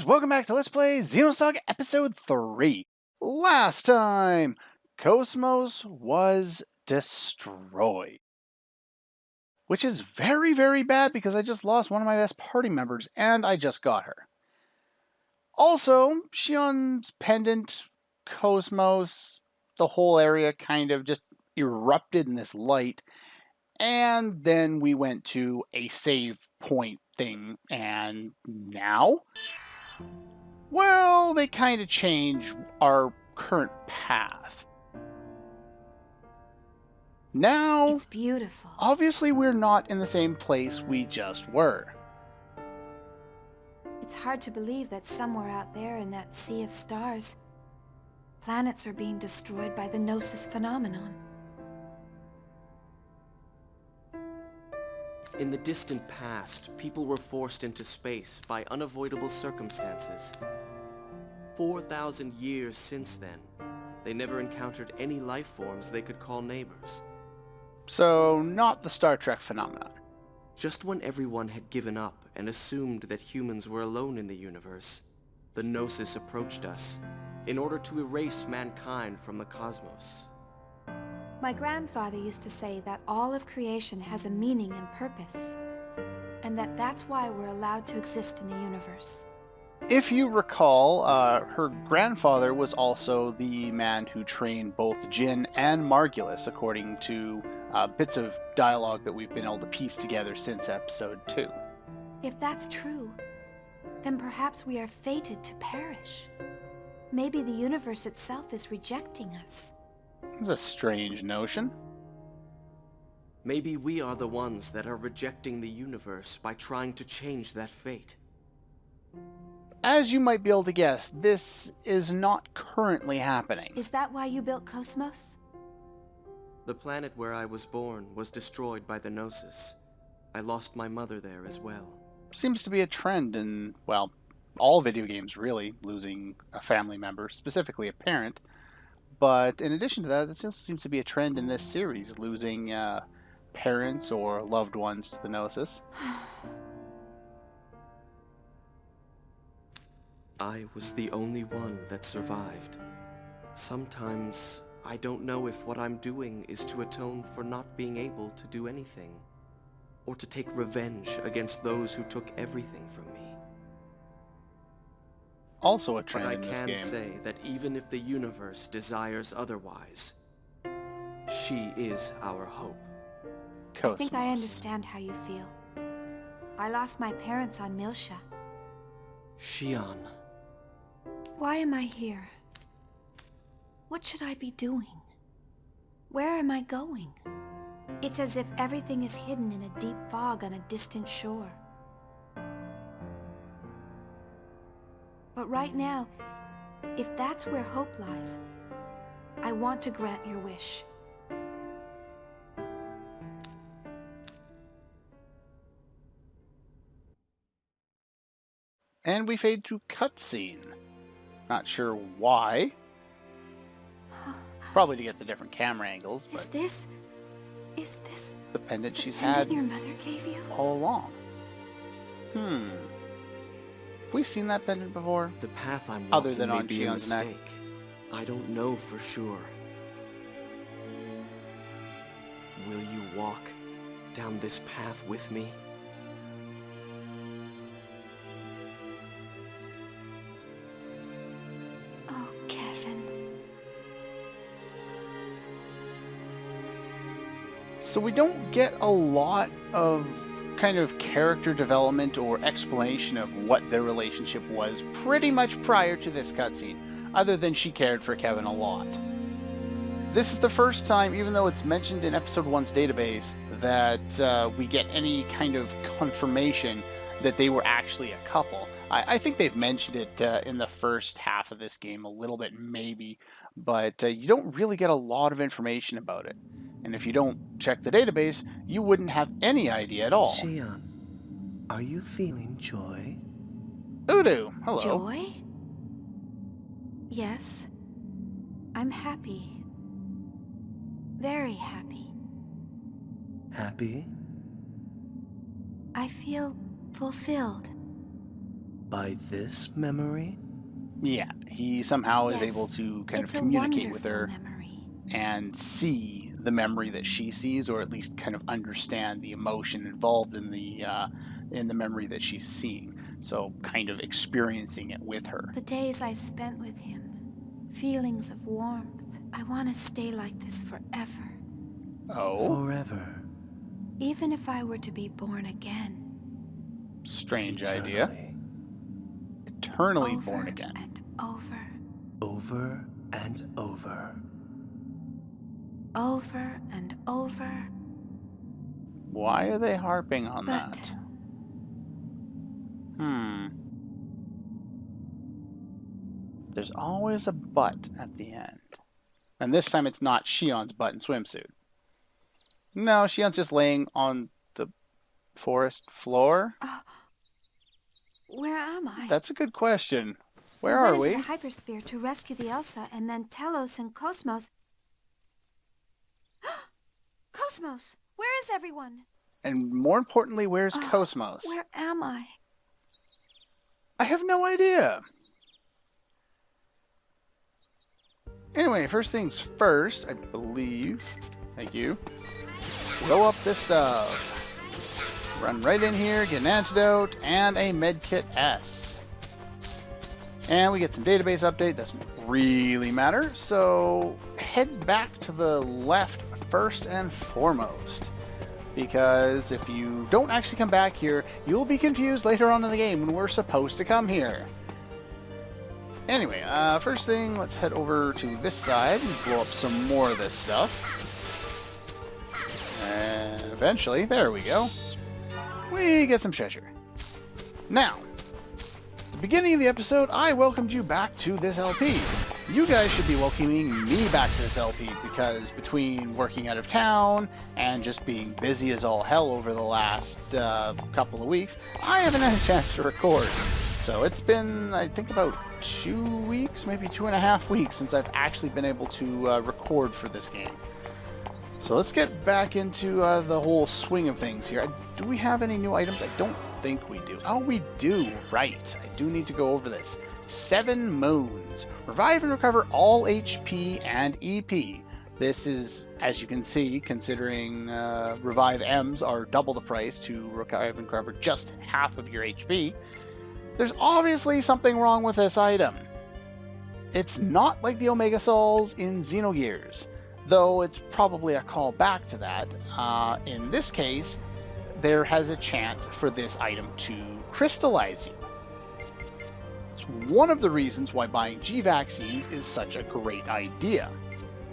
welcome back to Let's Play Xenosaga Episode 3. Last time, KOS-MOS was destroyed. Which is very, very bad because I just lost one of my best party members and I just got her. Also, Shion's pendant, KOS-MOS, the whole area kind of just erupted in this light. And then we went to a save point thing, and now? Well, they kind of change our current path. Now, It's beautiful. obviously we're not in the same place we just were. It's hard to believe that somewhere out there in that sea of stars, planets are being destroyed by the Gnosis phenomenon. In the distant past, people were forced into space by unavoidable circumstances. 4,000 years since then, they never encountered any life forms they could call neighbors. So, not the Star Trek phenomenon. Just when everyone had given up and assumed that humans were alone in the universe, the Gnosis approached us in order to erase mankind from the cosmos. My grandfather used to say that all of creation has a meaning and purpose, and that's why we're allowed to exist in the universe. If you recall, her grandfather was also the man who trained both Jin and Margulis, according to bits of dialogue that we've been able to piece together since episode 2. If that's true, then perhaps we are fated to perish. Maybe the universe itself is rejecting us. It's a strange notion. Maybe we are the ones that are rejecting the universe by trying to change that fate. As you might be able to guess, this is not currently happening. Is that why you built KOS-MOS? The planet where I was born was destroyed by the Gnosis. I lost my mother there as well. Seems to be a trend in, well, all video games really, losing a family member, specifically a parent. But in addition to that, it also seems to be a trend in this series, losing parents or loved ones to the Gnosis. I was the only one that survived. Sometimes I don't know if what I'm doing is to atone for not being able to do anything, or to take revenge against those who took everything from me. Also a But trend I in this can game. say that even if the universe desires otherwise, she is our hope. I think I KOS-MOS. understand how you feel. I lost my parents on Milsha. Xion. Why am I here? What should I be doing? Where am I going? It's as if everything is hidden in a deep fog on a distant shore. But right now, if that's where hope lies, I want to grant your wish. And we fade to cutscene. Not sure why. Probably to get the different camera angles, Is but this the pendant she's pendant had your mother gave you? all along. Have we seen that pendant before? The path I'm Other walking than may on be a Shion's neck. mistake. I don't know for sure. Will you walk down this path with me? Oh, Kevin. So we don't get a lot of kind of character development or explanation of what their relationship was pretty much prior to this cutscene, other than she cared for Kevin a lot. This is the first time, even though it's mentioned in Episode 1's database, that we get any kind of confirmation that they were actually a couple. I think they've mentioned it in the first half of this game a little bit, maybe, but you don't really get a lot of information about it. And if you don't check the database, you wouldn't have any idea at all. Xion, are you feeling joy? Udo, hello. Joy? Yes. I'm happy. Very happy. Happy? I feel fulfilled. By this memory? Yeah, he somehow is Yes, able to kind of it's a communicate with her wonderful memory. and see the memory that she sees, or at least kind of understand the emotion involved in the memory that she's seeing. So kind of experiencing it with her. The days I spent with him, feelings of warmth. I want to stay like this forever. Oh, Forever. Even if I were to be born again. strange Eternally. idea. Eternally Over born again. and over. Over and over. Over and over. Why are they harping on But- that? There's always a but at the end. And this time it's not Shion's butt and swimsuit. No, Shion's just laying on the forest floor? Where am I? That's a good question. Where I are went we? into the hypersphere to rescue the Elsa, and then Telos and KOS-MOS. KOS-MOS! Where is everyone? And more importantly, where's Oh, KOS-MOS? Where am I? I have no idea. Anyway, first things first, I believe. Thank you. Blow up this stuff. Run right in here, get an antidote, and a medkit S. And we get some database update, doesn't really matter. So head back to the left first and foremost. Because if you don't actually come back here, you'll be confused later on in the game when we're supposed to come here. Anyway, first thing, let's head over to this side and blow up some more of this stuff. And eventually, there we go. We get some treasure. Now, at the beginning of the episode, I welcomed you back to this LP. You guys should be welcoming me back to this LP because between working out of town and just being busy as all hell over the last couple of weeks, I haven't had a chance to record. So it's been, I think, about 2 weeks, maybe 2.5 weeks since I've actually been able to record for this game. So let's get back into the whole swing of things here. Do we have any new items? I don't think we do. Oh, we do. Right. I do need to go over this. 7 moons. Revive and recover all HP and EP. This is, as you can see, considering Revive M's are double the price to revive and recover just half of your HP. There's obviously something wrong with this item. It's not like the Omega Souls in Xenogears, though it's probably a call back to that. In this case, there has a chance for this item to crystallize you. It's one of the reasons why buying G vaccines is such a great idea.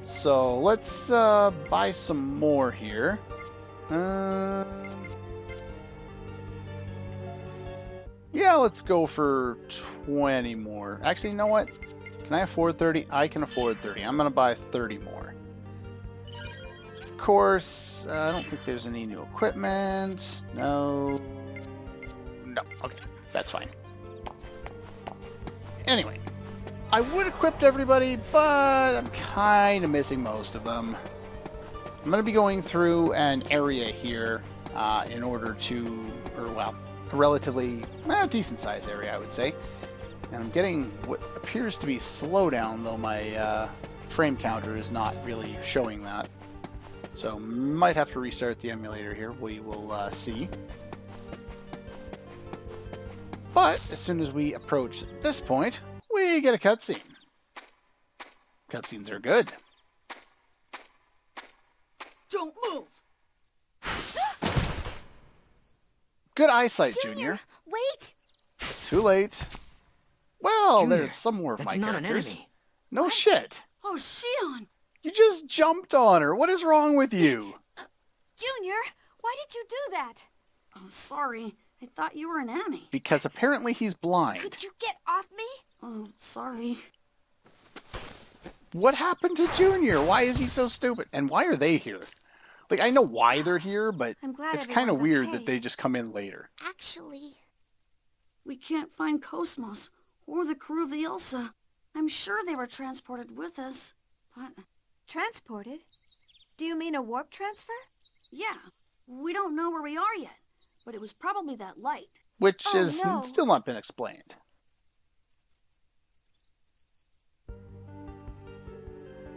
So let's buy some more here. Yeah, let's go for 20 more. Actually, you know what? Can I afford 30? I can afford 30. I'm going to buy 30 more. Of course, I don't think there's any new equipment. No. No. Okay, that's fine. Anyway, I would equip everybody, but I'm kind of missing most of them. I'm going to be going through an area here in order to, or well, a relatively decent sized area, I would say. And I'm getting what appears to be slowdown, though my frame counter is not really showing that. So might have to restart the emulator here. We will see. But as soon as we approach this point, we get a cutscene. Cutscenes are good. Don't move! Good eyesight, Junior. Wait! Too late. Well, Junior, there's some more of That's my not an characters. enemy. No shit. Oh, Shion! You just jumped on her. What is wrong with you? Junior, why did you do that? Oh, sorry. I thought you were an enemy. Because apparently he's blind. Could you get off me? Oh, sorry. What happened to Junior? Why is he so stupid? And why are they here? Like, I know why they're here, but I'm glad it's kind of everyone's weird okay. that they just come in later. Actually, We can't find KOS-MOS or the crew of the Elsa. I'm sure they were transported with us, but transported? Do you mean a warp transfer? yeah, we don't know where we are yet. But it was probably that light. which Oh, has no. still not been explained.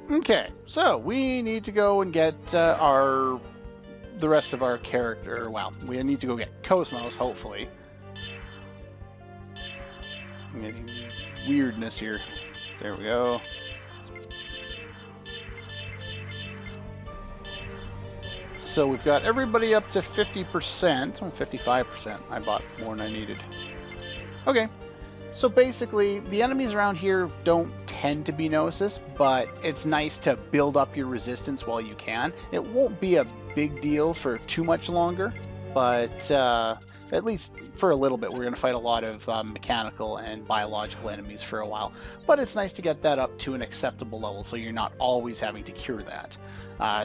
Okay, so we need to go and get the rest of our character. Well, we need to go get KOS-MOS, hopefully. I'm getting weirdness here. There we go. So we've got everybody up to 50%. Oh, 55%. I bought more than I needed. Okay. So basically, the enemies around here don't tend to be Gnosis, but it's nice to build up your resistance while you can. It won't be a big deal for too much longer, but at least for a little bit. We're going to fight a lot of mechanical and biological enemies for a while, but it's nice to get that up to an acceptable level so you're not always having to cure that.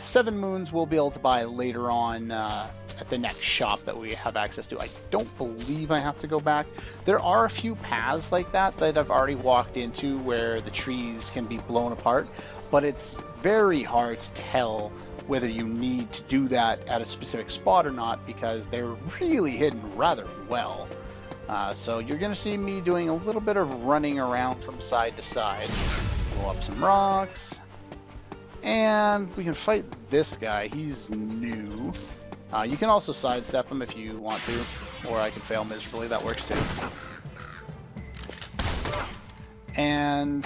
7 moons we'll be able to buy later on at the next shop that we have access to. I don't believe I have to go back. There are a few paths like that that I've already walked into where the trees can be blown apart, but it's very hard to tell whether you need to do that at a specific spot or not because they're really hidden rather well. So you're going to see me doing a little bit of running around from side to side. Blow up some rocks. And we can fight this guy. He's new. You can also sidestep him if you want to, or I can fail miserably. That works too. And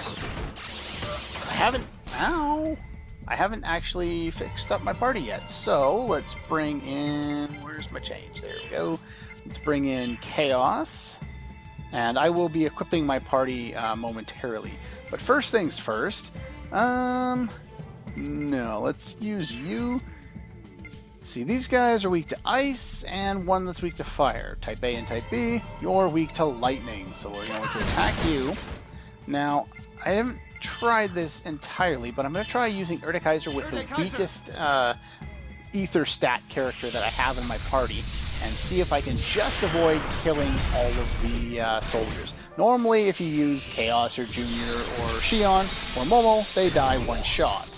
I haven't actually fixed up my party yet. So let's bring in, where's my change? There we go. Let's bring in Chaos. And I will be equipping my party momentarily. But first things first, no, let's use you. See, these guys are weak to ice, and one that's weak to fire. Type A and Type B, you're weak to lightning, so we're going to attack you. Now, I haven't tried this entirely, but I'm going to try using Urtikaiser with the weakest ether stat character that I have in my party, and see if I can just avoid killing all of the soldiers. Normally, if you use Chaos or Junior or Shion or Momo, they die one shot.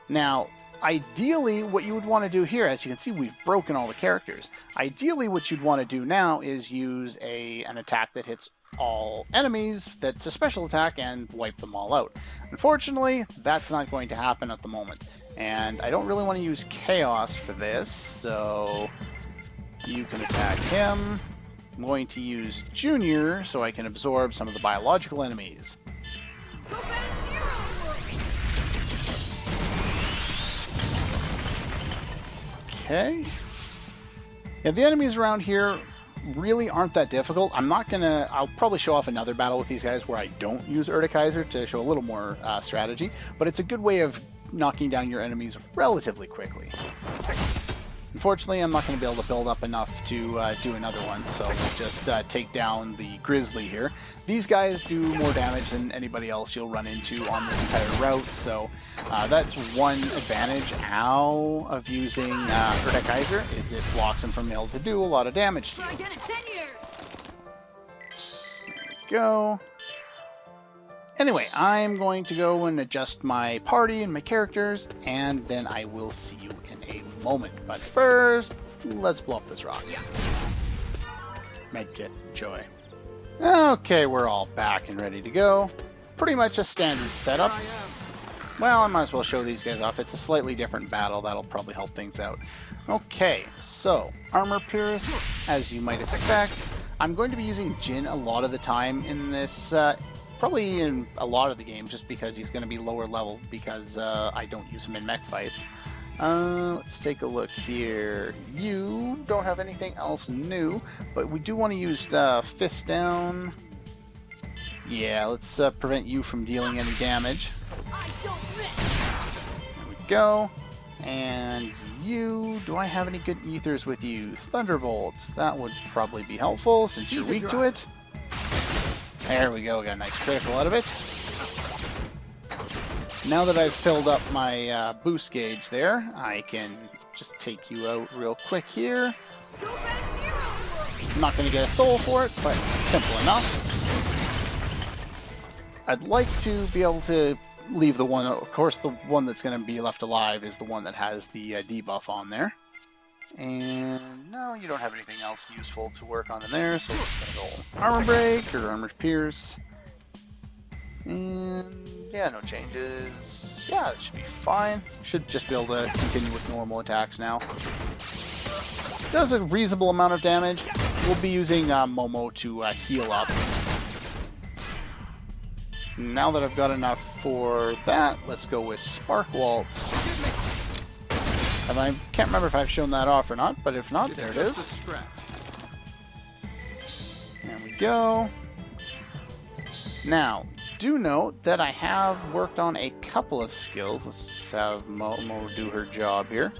Now, ideally, what you would want to do here, as you can see, we've broken all the characters. Ideally, what you'd want to do now is use an attack that hits all enemies, that's a special attack, and wipe them all out. Unfortunately, that's not going to happen at the moment. And I don't really want to use Chaos for this, so you can attack him. I'm going to use Junior so I can absorb some of the biological enemies. Go back to your own world. Okay. Yeah, the enemies around here really aren't that difficult. I'll probably show off another battle with these guys where I don't use Urtikaiser to show a little more strategy, but it's a good way of knocking down your enemies relatively quickly. Unfortunately, I'm not going to be able to build up enough to do another one, so we'll just take down the Grizzly here. These guys do more damage than anybody else you'll run into on this entire route, so that's one advantage of using Urtikaiser, is it blocks them from being able to do a lot of damage to you. Try again in 10 years. There we go. Anyway, I'm going to go and adjust my party and my characters, and then I will see you in a moment. But first, let's blow up this rock. Medkit, joy. Okay, we're all back and ready to go. Pretty much a standard setup. Well, I might as well show these guys off. It's a slightly different battle. That'll probably help things out. Okay, so Armor Pierce, as you might expect. I'm going to be using Jin a lot of the time in this, probably in a lot of the games, just because he's going to be lower level, because I don't use him in mech fights. Let's take a look here. You don't have anything else new, but we do want to use Fist Down. Yeah, let's prevent you from dealing any damage. There we go. And you, do I have any good ethers with you? Thunderbolt, that would probably be helpful since you're weak to it. There we go, got a nice critical out of it. Now that I've filled up my boost gauge there, I can just take you out real quick here. I'm not going to get a soul for it, but simple enough. I'd like to be able to leave the one, of course, the one that's going to be left alive is the one that has the debuff on there. And no, you don't have anything else useful to work on in there, so we're just going to go armor break or armor pierce. And yeah, no changes. Yeah, that should be fine. Should just be able to continue with normal attacks now. Does a reasonable amount of damage. We'll be using Momo to heal up. Now that I've got enough for that, let's go with Spark Waltz. And I can't remember if I've shown that off or not, but if not, there it is. There we go. Now, do note that I have worked on a couple of skills. Let's have Momo do her job here.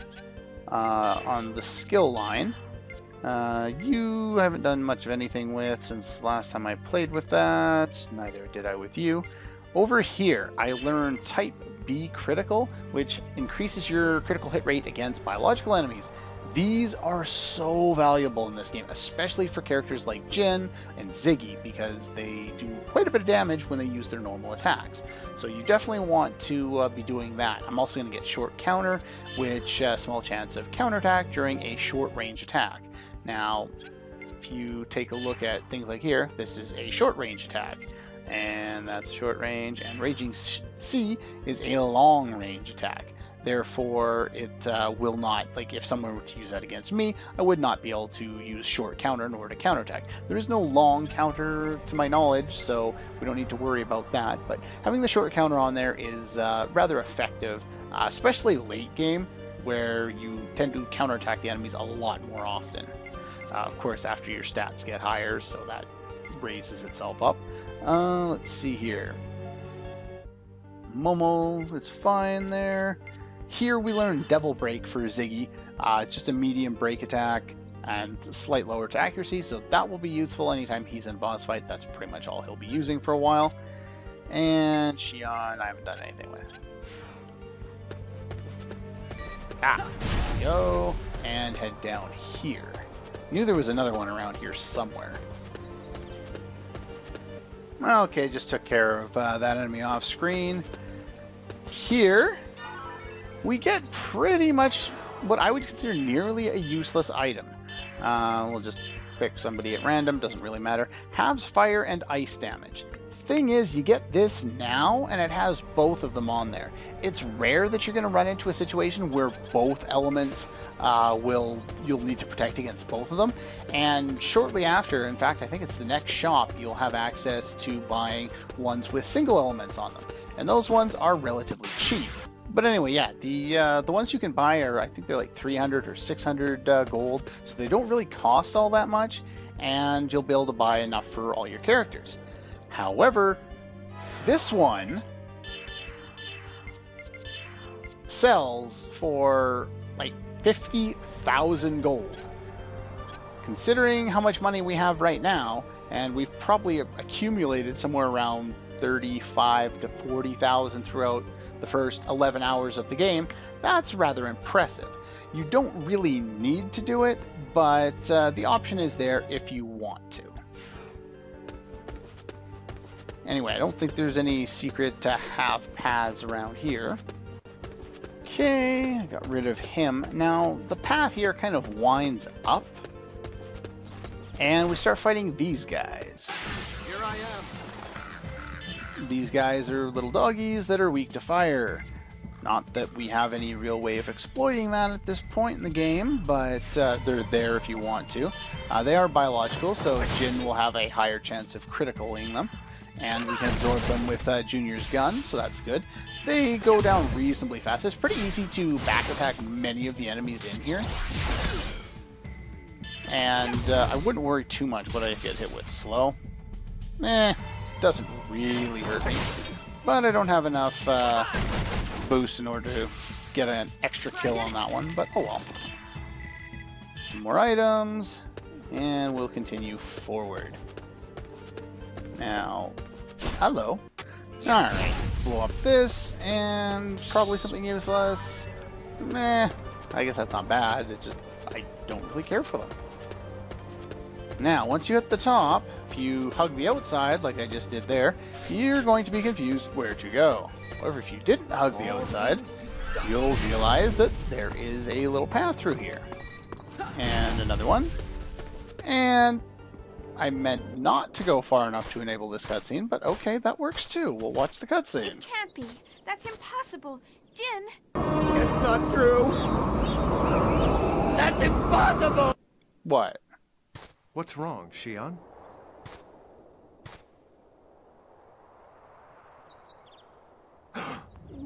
On the skill line, you haven't done much of anything with since last time I played with that. Neither did I with you. Over here, I learned Type B Critical, which increases your critical hit rate against biological enemies. These are so valuable in this game, especially for characters like Jin and Ziggy, because they do quite a bit of damage when they use their normal attacks. So you definitely want to be doing that. I'm also going to get Short Counter, which small chance of counterattack during a short range attack. Now, if you take a look at things like here, this is a short range attack. And that's short range, and Raging Sea is a long range attack. Therefore, it will not, like if someone were to use that against me, I would not be able to use short counter in order to counterattack. There is no long counter to my knowledge, so we don't need to worry about that. But having the short counter on there is rather effective, especially late game, where you tend to counterattack the enemies a lot more often. Of course, after your stats get higher, so that raises itself up. Let's see here. Momo is fine there. Here we learn Devil Break for Ziggy, just a medium break attack and slight lower to accuracy, so that will be useful anytime he's in boss fight. That's pretty much all he'll be using for a while. And Xion, I haven't done anything with. There we go, and head down here. Knew there was another one around here somewhere. Okay, just took care of that enemy off screen. Here, we get pretty much what I would consider nearly a useless item. We'll just pick somebody at random, doesn't really matter. Halves fire and ice damage. Thing is, you get this now, and it has both of them on there. It's rare that you're going to run into a situation where both elements you'll need to protect against both of them. And shortly after, in fact, I think it's the next shop, you'll have access to buying ones with single elements on them. And those ones are relatively cheap. But anyway, yeah, the ones you can buy are, I think they're like 300 or 600 gold, so they don't really cost all that much, and you'll be able to buy enough for all your characters. However, this one sells for like 50,000 gold. Considering how much money we have right now, and we've probably accumulated somewhere around 35 to 40,000 throughout the first 11 hours of the game, that's rather impressive. You don't really need to do it, but the option is there if you want to. Anyway, I don't think there's any secret to have paths around here. Okay, I got rid of him. Now, the path here kind of winds up, and we start fighting these guys. Here I am. These guys are little doggies that are weak to fire. Not that we have any real way of exploiting that at this point in the game, but they're there if you want to. They are biological, so Jin will have a higher chance of criticaling them. And we can absorb them with Junior's gun, so that's good. They go down reasonably fast. It's pretty easy to back attack many of the enemies in here. And I wouldn't worry too much what I get hit with. Slow? Doesn't really hurt me. But I don't have enough boost in order to get an extra kill on that one, but oh well. Some more items, and we'll continue forward. Now, hello. Alright, blow up this, and probably something useless. I guess that's not bad, it's just, I don't really care for them. Now, once you hit the top, if you hug the outside, like I just did there, you're going to be confused where to go. However, if you didn't hug the outside, you'll realize that there is a little path through here. And another one. And I meant not to go far enough to enable this cutscene, but okay, that works too. We'll watch the cutscene. It can't be. That's impossible. Jin! It's not true. That's impossible. What? What's wrong, Xion?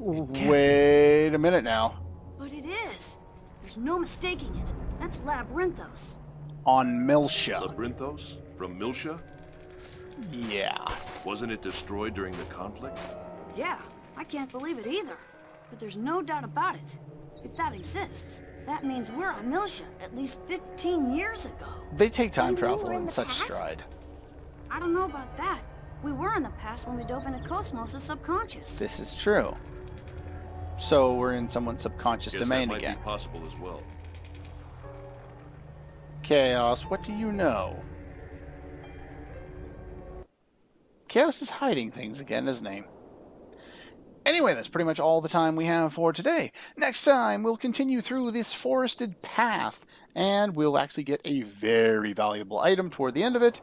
Wait a minute now. But it is. There's no mistaking it. That's Labyrinthos. On Milsha. Labyrinthos? From Milsha? Yeah. Wasn't it destroyed during the conflict? Yeah, I can't believe it either. But there's no doubt about it. If that exists, that means we're on Milsha at least 15 years ago. They take time Do you mean travel we're in in the such past? stride. I don't know about that. We were in the past when we dove into KOS-MOS' subconscious. This is true. So we're in someone's subconscious Guess domain that might again. be possible as well. Chaos, what do you know? Chaos is hiding things again, isn't he? Anyway, that's pretty much all the time we have for today. Next time, we'll continue through this forested path, and we'll actually get a very valuable item toward the end of it,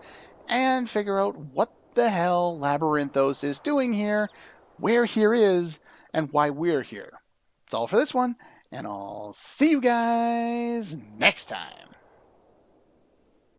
and figure out what the hell Labyrinthos is doing here, where here is, and why we're here. That's all for this one, and I'll see you guys next time.